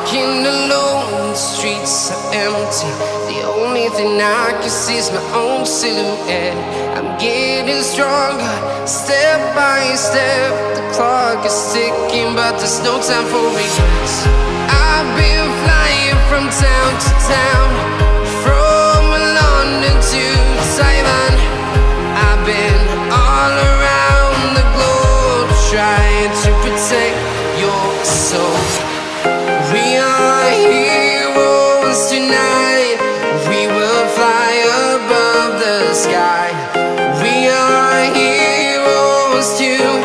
Walking alone, the streets are empty. The only thing I can see is my own silhouette. I'm getting stronger, step by step. The clock is ticking, but there's no time for regrets. I've been flying from town to town, from London to Taiwan. I've been all around the globe, trying to protect your soul. We are heroes tonight. We will fly above the sky. We are heroes tonight.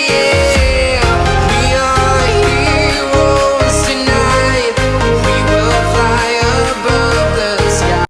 Yeah. We are heroes tonight. We will fly above the sky.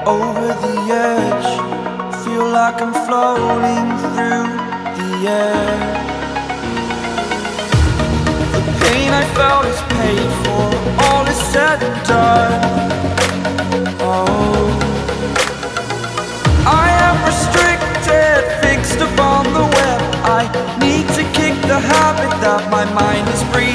Over the edge, feel like I'm floating through the air. The pain I felt is paid for, all is said and done. Oh, I am restricted, fixed upon the web. I need to kick the habit that my mind is breathing.